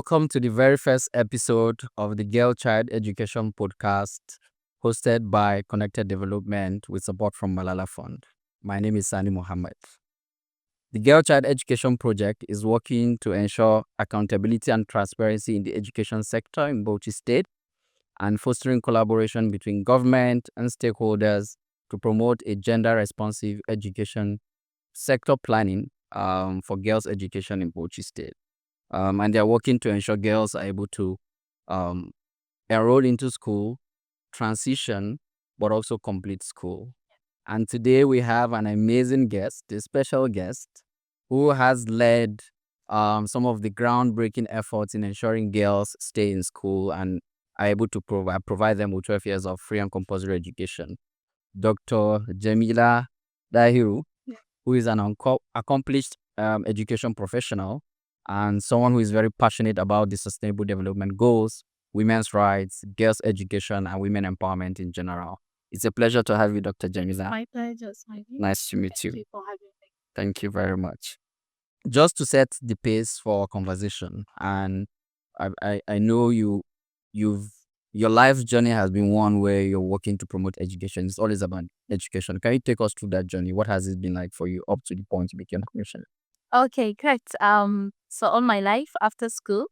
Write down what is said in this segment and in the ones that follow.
Welcome to the very first episode of the Girl Child Education Podcast, hosted by Connected Development with support from Malala Fund. My name is Sani Mohammed. The Girl Child Education Project is working to ensure accountability and transparency in the education sector in Bauchi State and fostering collaboration between government and stakeholders to promote a gender-responsive education sector planning for girls' education in Bauchi State. And they're working to ensure girls are able to um, enroll into school, transition, but also complete school. And today we have an amazing guest, a special guest, who has led some of the groundbreaking efforts in ensuring girls stay in school and are able to provide them with 12 years of free and compulsory education. Dr. Jamila Dahiru, who is an accomplished education professional and someone who is very passionate about the sustainable development goals, women's rights, girls' education, and women empowerment in general. It's a pleasure to have you, Dr. Jamila. My pleasure, Smiley. Nice to meet Thank you. you for having me. Thank you very much. Just to set the pace for our conversation, and I know your life journey has been one where you're working to promote education. It's always about education. Can you take us through that journey? What has it been like for you up to the point you became a commissioner? Okay, great. So all my life after school,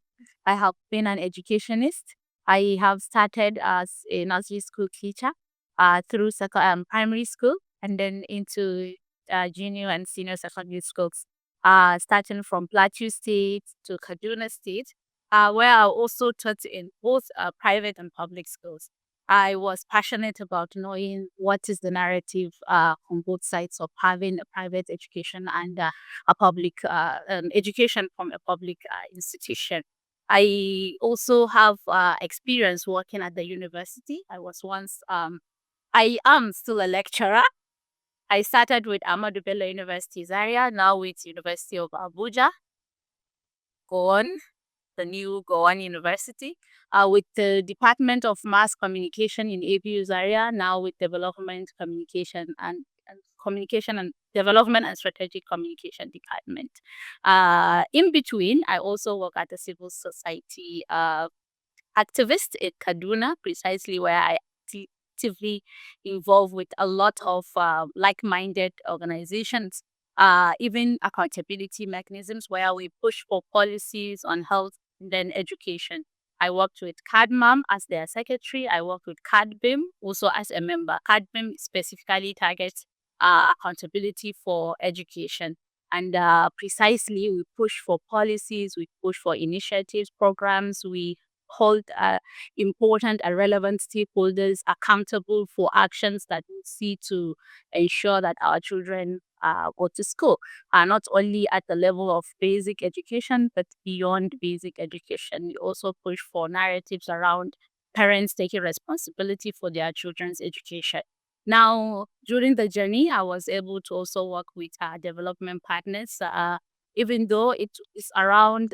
I have been an educationist. I have started as a nursery school teacher, through primary school and then into junior and senior secondary schools. Starting from Plateau State to Kaduna State, where I also taught in both private and public schools. I was passionate about knowing what is the narrative on both sides of having a private education and a public education from a public institution. I also have experience working at the university. I am still a lecturer. I started with Ahmadu Bello University Zaria, now with University of Abuja, Gowon, the new Gowon University, with the Department of Mass Communication in ABU Zaria, now with Development Communication and Communication and Development and Strategic Communication Department. In between, I also work at a civil society activist in Kaduna, precisely where I actively involved with a lot of like-minded organizations, even accountability mechanisms where we push for policies on health and then education. I worked with CADMAM as their secretary. I worked with CADBIM also as a member. CADBIM specifically targets accountability for education. And precisely, we push for policies, we push for initiatives, programs, we hold important and relevant stakeholders accountable for actions that we see to ensure that our children go to school, not only at the level of basic education, but beyond basic education. We also push for narratives around parents taking responsibility for their children's education. Now, during the journey, I was able to also work with development partners, even though it is around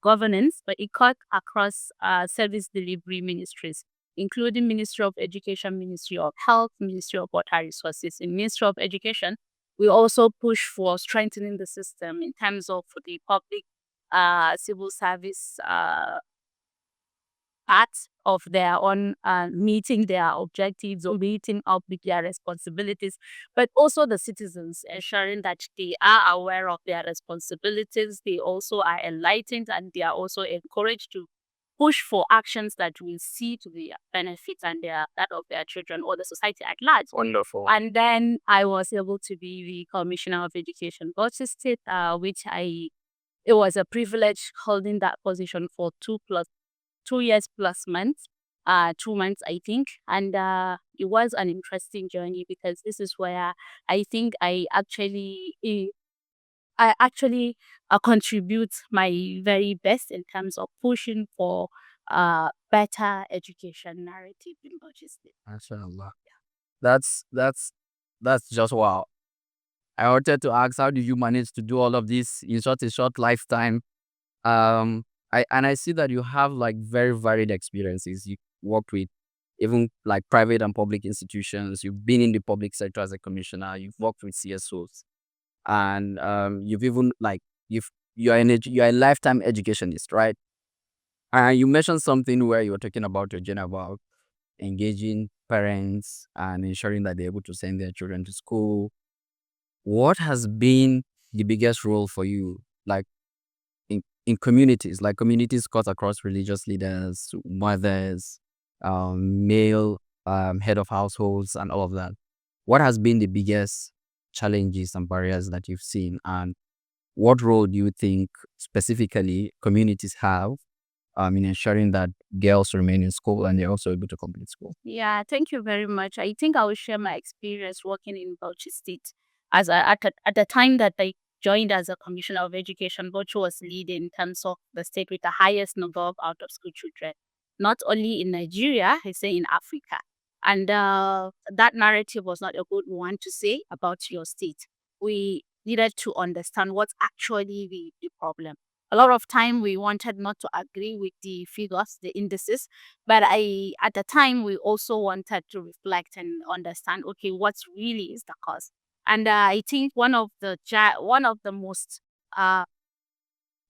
governance, but it cut across service delivery ministries, including Ministry of Education, Ministry of Health, Ministry of Water Resources. In Ministry of Education, we also push for strengthening the system in terms of the public civil service part of their own meeting their objectives or meeting up with their responsibilities, but also the citizens, ensuring that they are aware of their responsibilities. They also are enlightened and they are also encouraged to push for actions that will see to the benefits and that of their children or the society at large. Wonderful. And then I was able to be the Commissioner of Education, Bauchi State, it was a privilege holding that position for 2 years plus months, 2 months, I think. And it was an interesting journey because this is where I think I actually contribute my very best in terms of pushing for better education narrative in Bauchi State. MashaAllah. That's just wow. I wanted to ask, how did you manage to do all of this in such a short lifetime? I see that you have like very varied experiences. You worked with even like private and public institutions. You've been in the public sector as a commissioner. You've worked with CSOs, and you've even like you're a lifetime educationist, right? You mentioned something where you were talking about your journey about engaging parents and ensuring that they're able to send their children to school. What has been the biggest role for you, like in communities, like communities cut across religious leaders, mothers, male head of households, and all of that? What has been the biggest challenges and barriers that you've seen, and what role do you think specifically communities have in ensuring that girls remain in school and they're also able to complete school? Yeah, thank you very much. I think I will share my experience working in Bauchi State. At the time that I joined as a commissioner of education, Bauchi was leading in terms of the state with the highest number of out of school children, not only in Nigeria, I say in Africa. And that narrative was not a good one to say about your state. We needed to understand what's actually the problem. A lot of time we wanted not to agree with the figures, the indices, but at the time, we also wanted to reflect and understand, okay, what's really is the cause. And I think one of the most uh,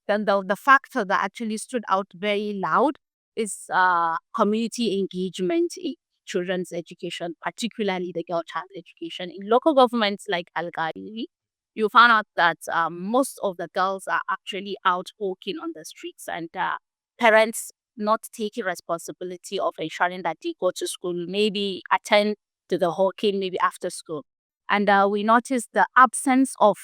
the factor that actually stood out very loud is community engagement in children's education, particularly the girl child education. In local governments like Algari, you found out that most of the girls are actually out walking on the streets, and parents not taking responsibility of ensuring that they go to school, maybe attend to the hawking, maybe after school. And we noticed the absence of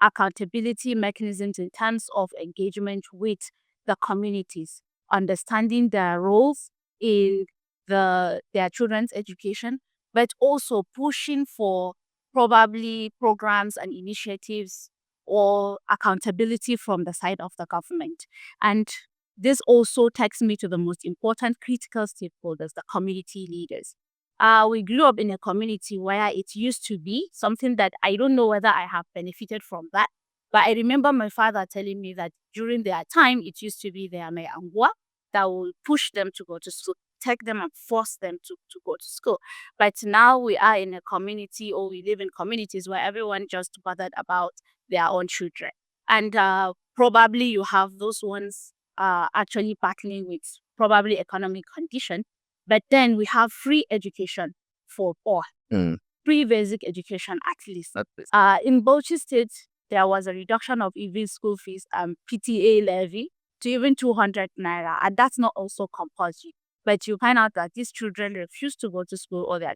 accountability mechanisms in terms of engagement with the communities, understanding their roles in their children's education, but also pushing for probably programs and initiatives or accountability from the side of the government. And this also takes me to the most important critical stakeholders, the community leaders. We grew up in a community where it used to be something that I don't know whether I have benefited from that. But I remember my father telling me that during their time, it used to be their angwa that will push them to go to school, take them and force them to go to school. But now we are in a community, or we live in communities where everyone just bothered about their own children. And probably you have those ones actually battling with probably economic condition. But then we have free education for all, Mm, free basic education at least. that's it. In Bauchi State, there was a reduction of even school fees and PTA levy to even 200 naira, and that's not also compulsory. But you find out that these children refuse to go to school, or their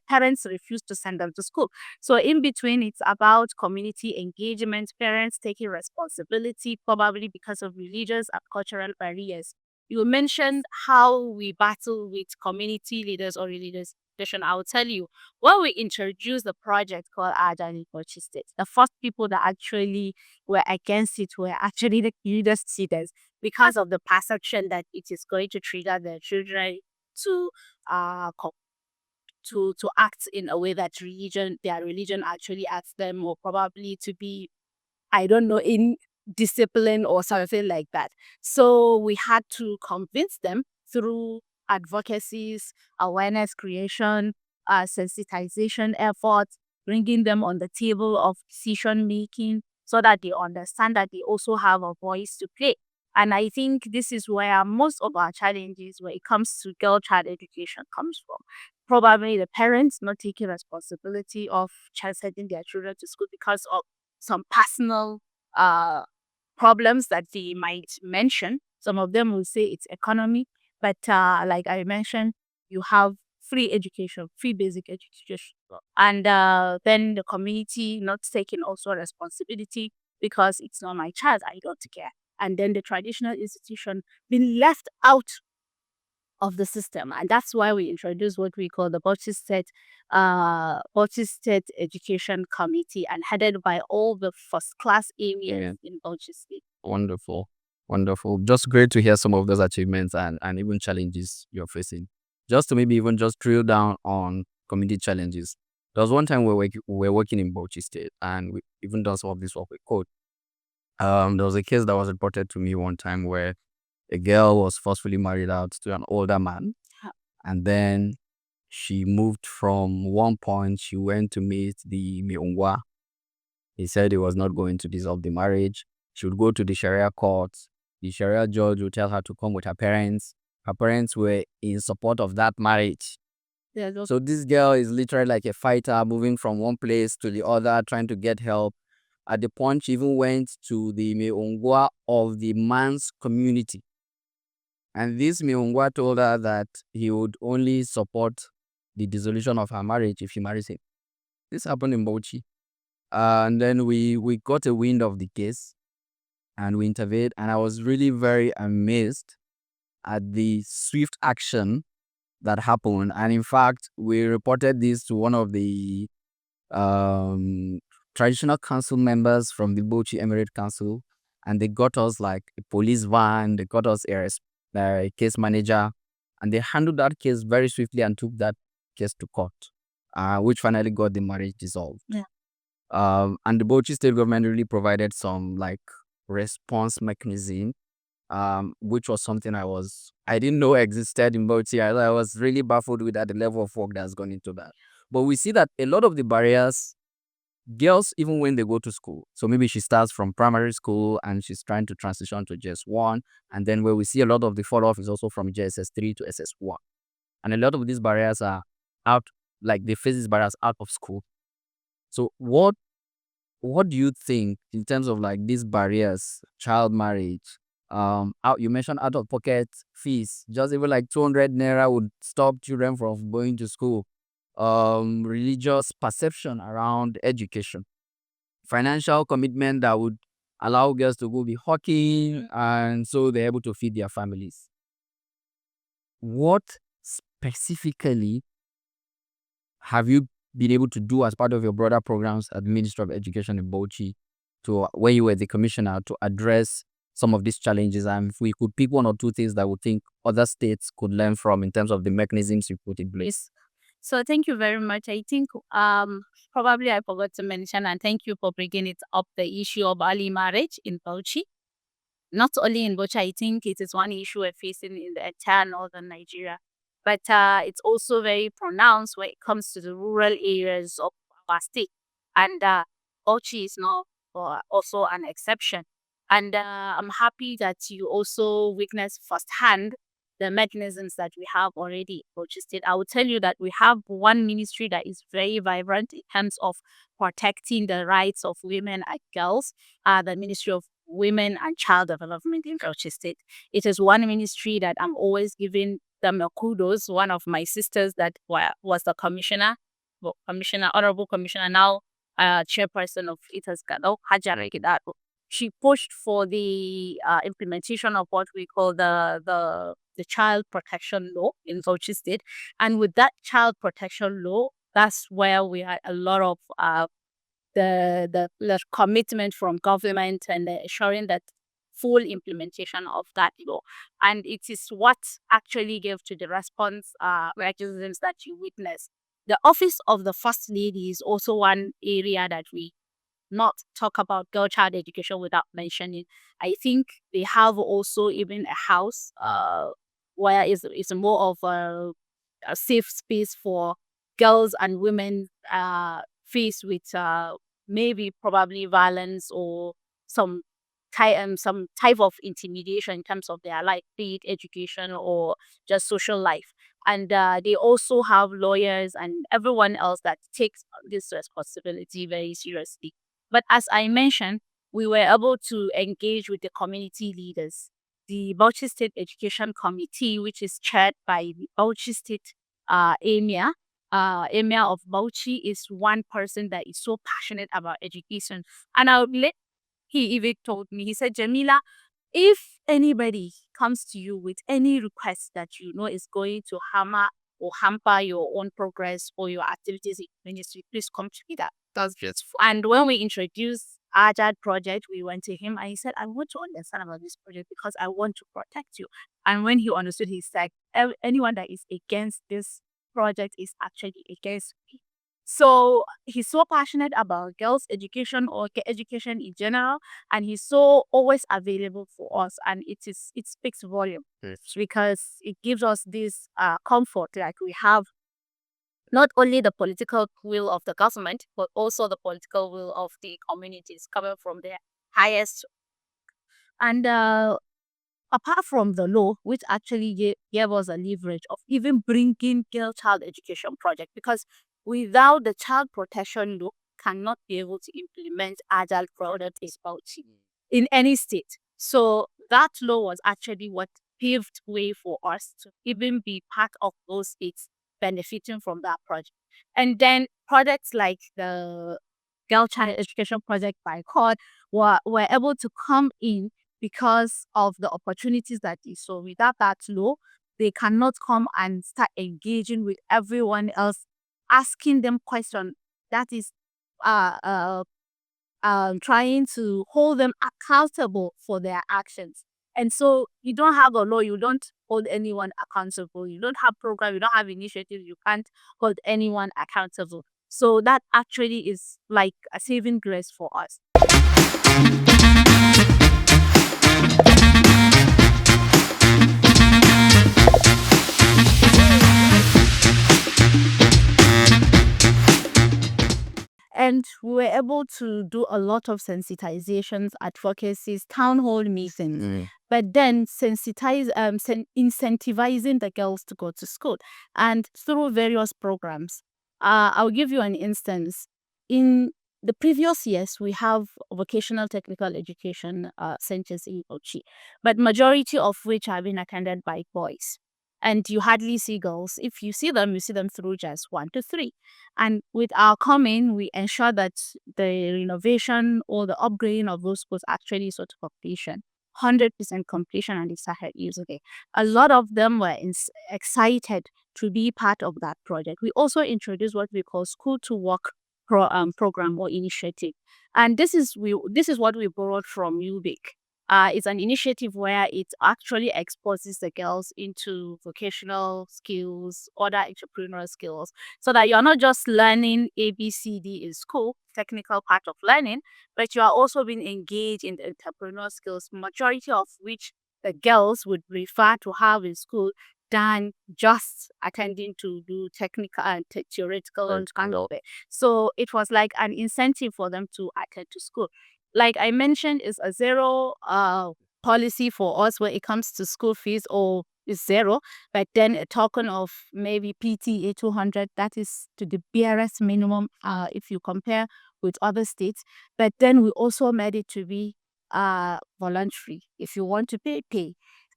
parents refuse to send them to school. So in between, it's about community engagement, parents taking responsibility, probably because of religious and cultural barriers. You mentioned how we battle with community leaders or religious institution. I will tell you, when we introduced the project called Ajani Bauchi State, the first people that actually were against it were actually the religious leaders, because of the perception that it is going to trigger their children to to act in a way that their religion actually asks them, or probably to be, I don't know, in discipline or something like that. So we had to convince them through advocacies, awareness creation, sensitization efforts, bringing them on the table of decision making so that they understand that they also have a voice to play. And I think this is where most of our challenges when it comes to girl child education comes from. Probably the parents not taking responsibility of sending their children to school because of some personal uh, problems that they might mention. Some of them will say it's economy, but like I mentioned, you have free education, free basic education, and then the community not taking also responsibility because it's not my child, I don't care, and then the traditional institution being left out of the system. And that's why we introduced what we call the Bauchi State Education Committee, and headed by all the first class Yeah, areas in Bauchi State. wonderful. Wonderful. Just great to hear some of those achievements and even challenges you're facing. Just to maybe even just drill down on community challenges. There was one time we were working in Bauchi State, and we even done some of this work with code. There was a case that was reported to me one time where a girl was forcefully married out to an older man, and then she moved from one point, she went to meet the Miungwa. He said he was not going to dissolve the marriage. She would go to the Sharia court. The Sharia judge would tell her to come with her parents. Her parents were in support of that marriage. So this girl is literally like a fighter, moving from one place to the other, trying to get help. At the point, she even went to the Meongwa of the man's community. And this Meongwa told her that he would only support the dissolution of her marriage if she marries him. This happened in Bauchi. And then we got a wind of the case and we intervened. And I was really very amazed at the swift action that happened. And in fact, we reported this to one of the um, traditional council members from the Bauchi Emirate Council, and they got us like a police van, they got us a case manager, and they handled that case very swiftly and took that case to court, which finally got the marriage dissolved. Yeah. And the Bauchi state government really provided some like response mechanism, which was something I didn't know existed in Bauchi. I was really baffled with that, the level of work that's gone into that. But we see that a lot of the barriers, girls, even when they go to school, so maybe she starts from primary school and she's trying to transition to JS1, and then where we see a lot of the fall off is also from JSS3 to SS1. And a lot of these barriers are out, like they face these barriers out of school. So what do you think in terms of like these barriers, child marriage, out you mentioned out of pocket fees, just even like 200 naira would stop children from going to school, religious perception around education, financial commitment that would allow girls to go be hawking and so they're able to feed their families. What specifically have you been able to do as part of your broader programs at the Ministry of Education in Bauchi to when you were the commissioner to address some of these challenges? And if we could pick one or two things that we think other states could learn from in terms of the mechanisms you put in place. So thank you very much. I think probably I forgot to mention, and thank you for bringing it up, the issue of early marriage in Bauchi. Not only in Bauchi, I think it is one issue we're facing in the entire northern Nigeria. But it's also very pronounced when it comes to the rural areas of our state. And Bauchi is not also an exception. And I'm happy that you also witnessed firsthand the mechanisms that we have already in Bauchi State. I will tell you that we have one ministry that is very vibrant in terms of protecting the rights of women and girls, the Ministry of Women and Child Development in Bauchi State. It is one ministry that I'm always giving them a kudos. One of my sisters that was the commissioner, honorable commissioner, now chairperson of ITAS Gado, Hajara Gidado. She pushed for the implementation of what we call the child protection law in Bauchi State. And with that child protection law, that's where we had a lot of the commitment from government and ensuring that full implementation of that law. And it is what actually gave to the response mechanisms that you witnessed. The office of the First Lady is also one area that we not talk about girl child education without mentioning. I think they have also even a house where it's more of a safe space for girls and women faced with maybe probably violence or some type of intimidation in terms of their life, be it education or just social life. And they also have lawyers and everyone else that takes this responsibility very seriously. But as I mentioned, we were able to engage with the community leaders. The Bauchi State Education Committee, which is chaired by the Bauchi State Emir, Emir of Bauchi, is one person that is so passionate about education. And he even told me, he said, Jamila, if anybody comes to you with any request that you know is going to hamper your own progress or your activities in ministry, please come to me. That's just fun. And when we introduced Ajad project, we went to him and he said, I want to understand about this project because I want to protect you. And when he understood, he said, anyone that is against this project is actually against me. So he's so passionate about girls' education or education in general, and he's so always available for us, and it speaks volume. Yes. Because it gives us this comfort, like we have not only the political will of the government, but also the political will of the communities coming from the highest. And apart from the law, which actually gave us a leverage of even bringing girl child education project, because without the child protection law, cannot be able to implement agile product is Bauchi in any state. So that law was actually what paved way for us to even be part of those states benefiting from that project. And then projects like the Girl Child Education Project by COD were able to come in because of the opportunities that they saw. Without that law, they cannot come and start engaging with everyone else, asking them questions. That is uh, uh, trying to hold them accountable for their actions. And so you don't have a law, you don't hold anyone accountable. You don't have program, you don't have initiatives, you can't hold anyone accountable. So that actually is like a saving grace for us. And we were able to do a lot of sensitizations, advocacies, town hall meetings, but then incentivizing the girls to go to school and through various programs. I'll give you an instance. In the previous years, we have vocational technical education centers in Bauchi, but majority of which have been attended by boys. And you hardly see girls. If you see them through just 1 to 3. And with our coming, we ensure that the renovation or the upgrading of those schools actually sort of completion, 100% completion, and they started using it. A lot of them were excited to be part of that project. We also introduced what we call school to work program or initiative, and this is what we borrowed from UBIC. It's an initiative where it actually exposes the girls into vocational skills, other entrepreneurial skills, so that you're not just learning ABCD in school, technical part of learning, but you are also being engaged in the entrepreneurial skills, majority of which the girls would prefer to have in school than just attending to do technical and theoretical kind of it. So it was like an incentive for them to attend to school. Like I mentioned, is a zero policy for us when it comes to school fees, or is zero, but then a token of maybe PTA 200, that is to the barest minimum if you compare with other states. But then we also made it to be voluntary. If you want to pay, pay.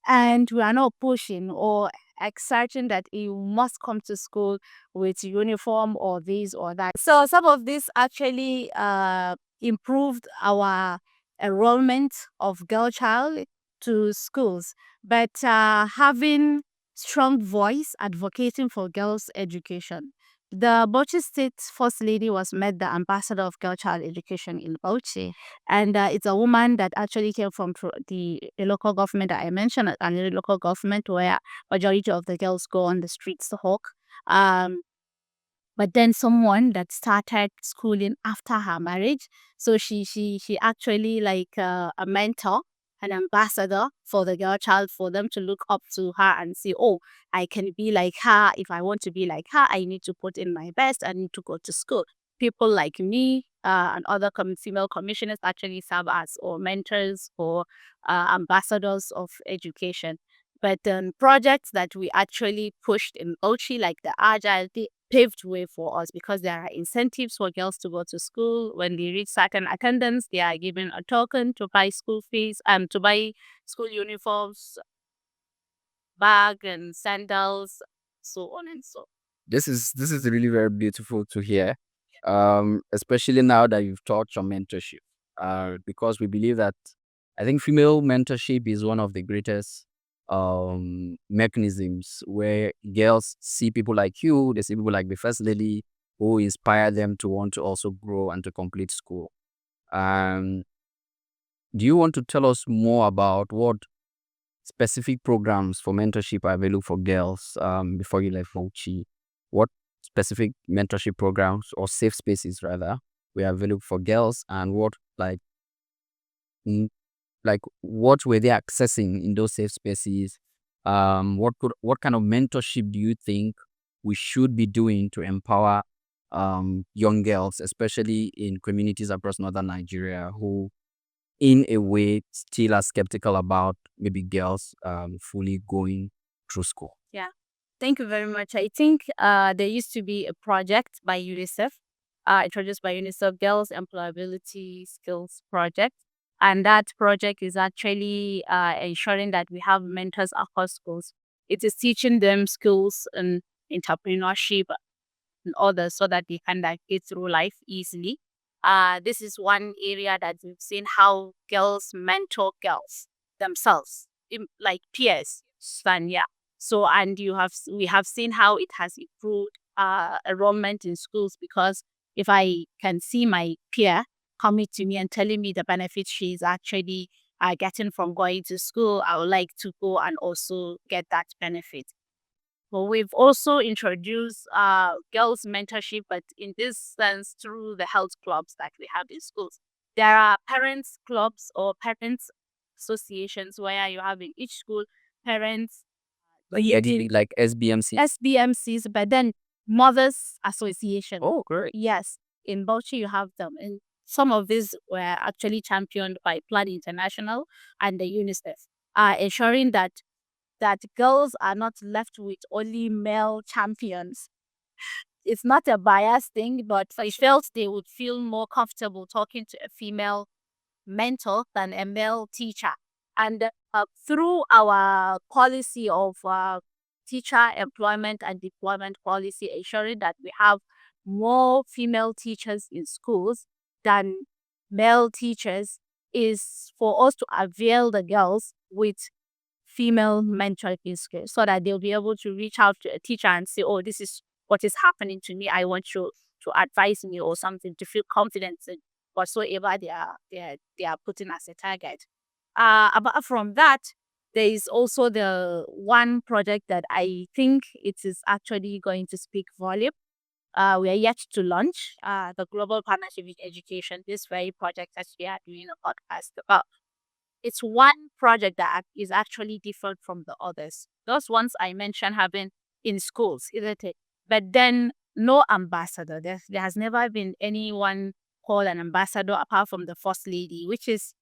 And we are not pushing or exciting that you must come to school with uniform or this or that. So some of this actually improved our enrollment of girl child to schools. But having strong voice advocating for girls' education. The Bauchi State First Lady was made the ambassador of girl child education in Bauchi. And it's a woman that actually came from the local government that I mentioned, and the local government where majority of the girls go on the streets to hawk. Um, but then someone that started schooling after her marriage, so she actually like a mentor, an ambassador for the girl child, for them to look up to her and say, oh, I can be like her. If I want to be like her, I need to put in my best. I need to go to school. People like me and other female commissioners actually serve as or mentors or ambassadors of education. But projects that we actually pushed in Ochi, like the Agile, they paved way for us because there are incentives for girls to go to school. When they reach certain attendance, they are given a token to buy school fees, to buy school uniforms, bag and sandals, so on and so. This is really very beautiful to hear, especially now that you've touched on mentorship, because we believe that I think female mentorship is one of the greatest mechanisms where girls see people like you, they see people like the first lady who inspire them to want to also grow and to complete school. Um, do you want to tell us more about what specific programs for mentorship are available for girls before you left Bauchi? What specific mentorship programs or safe spaces rather were available for girls, and what mm, what were they accessing in those safe spaces? What kind of mentorship do you think we should be doing to empower young girls, especially in communities across northern Nigeria who in a way still are skeptical about maybe girls fully going through school? Yeah. Thank you very much. I think there used to be a project by UNICEF, introduced by UNICEF, Girls Employability Skills Project. And that project is actually ensuring that we have mentors across schools. It is teaching them skills in entrepreneurship and others so that they can navigate through life easily. This is one area that we've seen how girls mentor girls themselves, like peers. And yeah, so and we have seen how it has improved enrollment in schools, because if I can see my peer coming to me and telling me the benefits she's actually getting from going to school, I would like to go and also get that benefit. But we've also introduced girls mentorship, but in this sense through the health clubs that we have in schools. There are parents clubs or parents associations where you have in each school parents Yeah, like SBMC. SBMCs, but then mothers association. Oh, great. Yes, in Bauchi you have them, and some of these were actually championed by Plan International and the UNICEF, ensuring that girls are not left with only male champions. It's not a biased thing, but I felt they would feel more comfortable talking to a female mentor than a male teacher. And through our policy of teacher employment and deployment policy, ensuring that we have more female teachers in schools than male teachers, is for us to avail the girls with female mentoring skills so that they'll be able to reach out to a teacher and say, oh, this is what is happening to me. I want you to advise me or something, to feel confident in whatsoever they are putting as a target. Apart from that, there is also the one project that I think it is actually going to speak volume. We are yet to launch the Global Partnership with Education, this very project that we are doing a podcast about. It's one project that is actually different from the others. Those ones I mentioned have been in schools, isn't it? But then no ambassador. There has never been anyone called an ambassador apart from the first lady, which is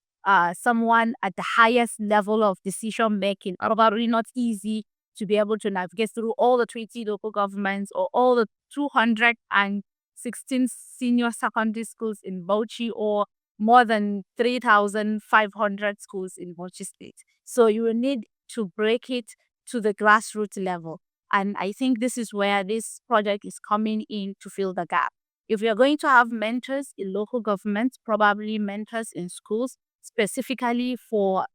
someone at the highest level of decision making. Probably not easy to be able to navigate through all the 20 local governments or all the 216 senior secondary schools in Bauchi, or more than 3,500 schools in Bauchi State. So you will need to break it to the grassroots level. And I think this is where this project is coming in to fill the gap. If you're going to have mentors in local governments, probably mentors in schools, specifically for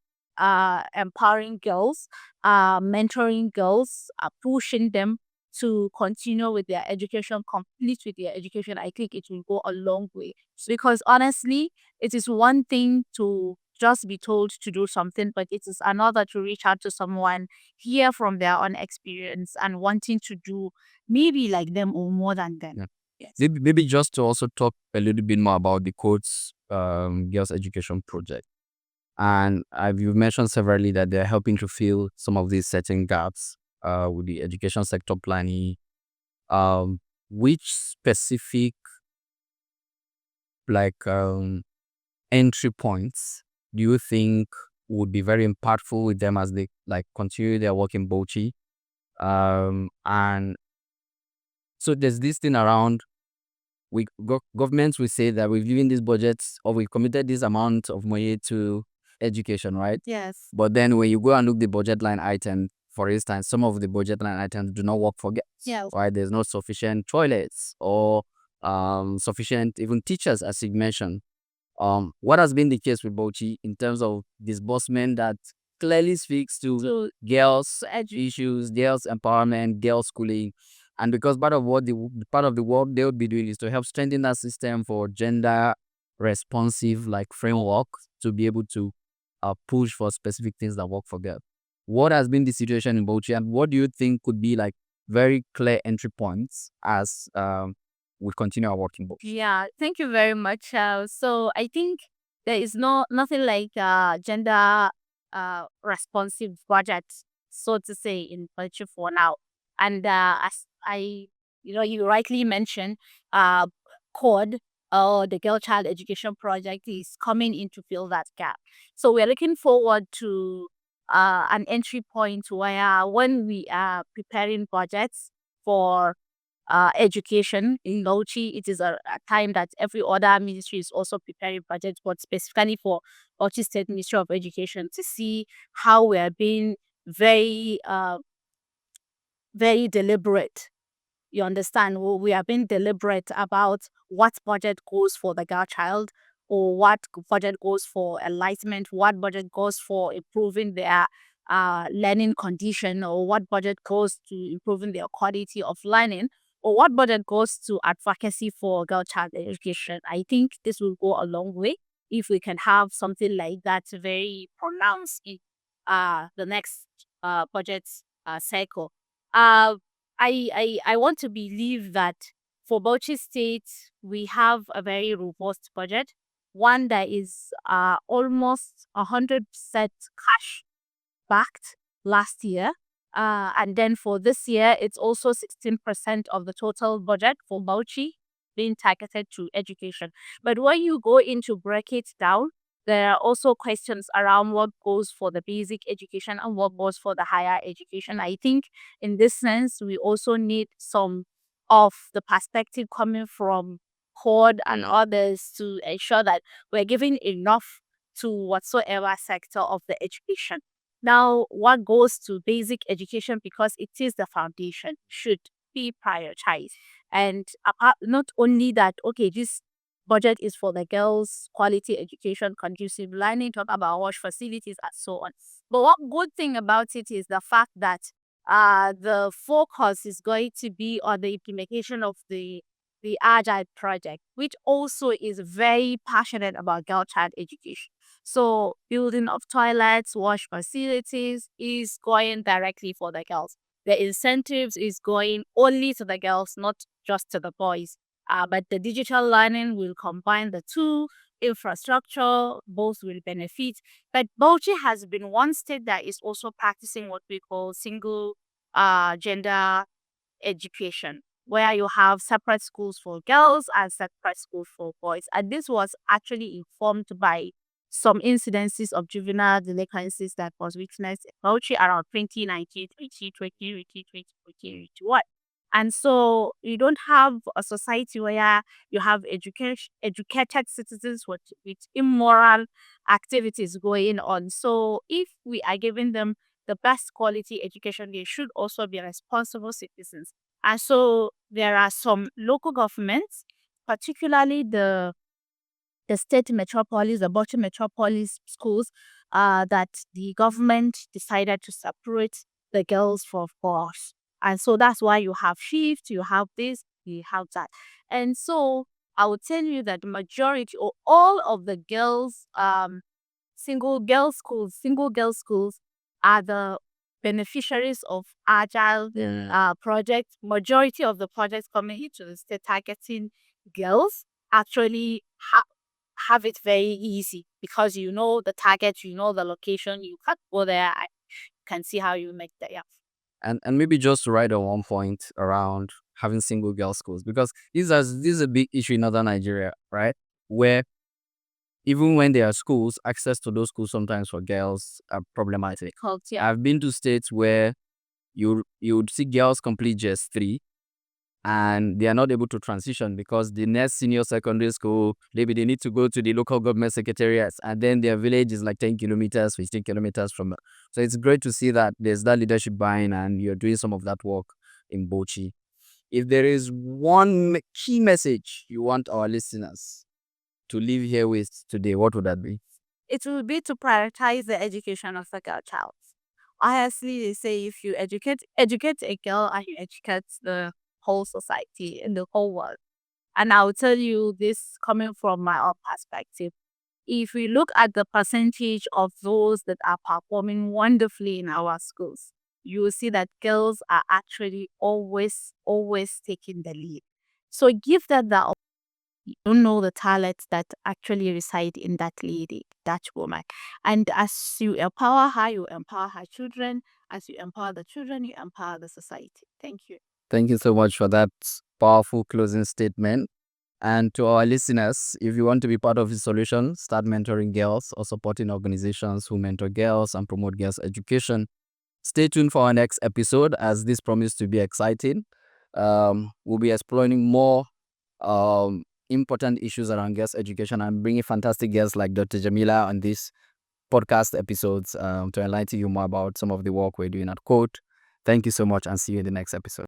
empowering girls, mentoring girls, pushing them to continue with their education, complete with their education, I think it will go a long way. Because honestly, it is one thing to just be told to do something, but it is another to reach out to someone, hear from their own experience, and wanting to do maybe like them or more than them. Yeah. Yes. Maybe just to also talk a little bit more about the Codes Girls Education Project. And you've mentioned severally that they're helping to fill some of these certain gaps with the education sector planning. Which specific like entry points do you think would be very impactful with them as they like continue their work in Bauchi? And so there's this thing around governments will say that we've given these budgets or we've committed this amount of money to education, right? Yes. But then when you go and look the budget line item, for instance, some of the budget line items do not work for girls. Yeah. Right? There's not sufficient toilets or sufficient even teachers, as you mentioned. What has been the case with Bauchi in terms of disbursement that clearly speaks to girls' issues, girls' empowerment, girls' schooling, and because part of the work they would be doing is to help strengthen that system for gender responsive like framework to be able to push for specific things that work for girls. What has been the situation in Bauchi, and what do you think could be like very clear entry points as we continue our work in Bauchi? Yeah, thank you very much. So I think there is nothing like gender responsive budget, so to say, in culture for now. And as you rightly mentioned, uh, code. or the Girl Child Education Project is coming in to fill that gap. So we're looking forward to an entry point where when we are preparing budgets for education in Bauchi, it is a time that every other ministry is also preparing budgets, but specifically for Bauchi State Ministry of Education, to see how we are being very, very deliberate. You understand? We are being deliberate about what budget goes for the girl child, or what budget goes for enlightenment, what budget goes for improving their learning condition, or what budget goes to improving their quality of learning, or what budget goes to advocacy for girl child education. I think this will go a long way if we can have something like that very pronounced in the next budget cycle. Uh, I want to believe that for Bauchi State, we have a very robust budget, one that is almost 100% cash backed last year. And then for this year, it's also 16% of the total budget for Bauchi being targeted to education. But when you go into break it down, there are also questions around what goes for the basic education and what goes for the higher education. I think in this sense, we also need some of the perspective coming from CORD and others to ensure that we're giving enough to whatsoever sector of the education. Now, what goes to basic education, because it is the foundation, should be prioritized. And apart, not only that, okay, this budget is for the girls, quality education, conducive learning, talk about wash facilities, and so on. But what good thing about it is the fact that the focus is going to be on the implementation of the Agile project, which also is very passionate about girl child education. So building of toilets, wash facilities is going directly for the girls. The incentives is going only to the girls, not just to the boys. But the digital learning will combine the two. Infrastructure, both will benefit. But Bauchi has been one state that is also practicing what we call single gender education, where you have separate schools for girls and separate schools for boys. And this was actually informed by some incidences of juvenile delinquencies that was witnessed in Bauchi around 2019, 2020, 2021. And so you don't have a society where you have educated citizens with immoral activities going on. So if we are giving them the best quality education, they should also be responsible citizens. And so there are some local governments, particularly the state metropolis, the Bauchi metropolis schools, that the government decided to separate the girls from boys. And so that's why you have shift, you have this, you have that. And so I would tell you that the majority or all of the girls, single girl schools are the beneficiaries of agile projects. Majority of the projects coming into the state targeting girls actually have it very easy, because you know the target, you know the location, you can go there, and can see how you make the. Yeah. And maybe just to write on one point around having single girl schools, because this is a big issue in northern Nigeria, right? Where even when there are schools, access to those schools sometimes for girls are problematic. Yeah. I've been to states where you'd see girls complete just 3 and they are not able to transition because the next senior secondary school, maybe they need to go to the local government secretariats, and then their village is like 10 kilometers, 15 kilometers from. So it's great to see that there's that leadership buying and you're doing some of that work in Bauchi. If there is one key message you want our listeners to leave here with today, what would that be? It will be to prioritize the education of the girl child. Honestly, they say if you educate a girl, and you educate the whole society and the whole world. And I'll tell you this coming from my own perspective. If we look at the percentage of those that are performing wonderfully in our schools, you will see that girls are actually always taking the lead. So give them the. You don't know the talents that actually reside in that lady, that woman. And as you empower her, you empower her children. As you empower the children, you empower the society. Thank you. Thank you so much for that powerful closing statement. And to our listeners, if you want to be part of the solution, start mentoring girls or supporting organizations who mentor girls and promote girls' education. Stay tuned for our next episode, as this promises to be exciting. We'll be exploring more important issues around girls' education and bringing fantastic guests like Dr. Jamila on these podcast episodes to enlighten you more about some of the work we're doing at Code. Thank you so much, and see you in the next episode.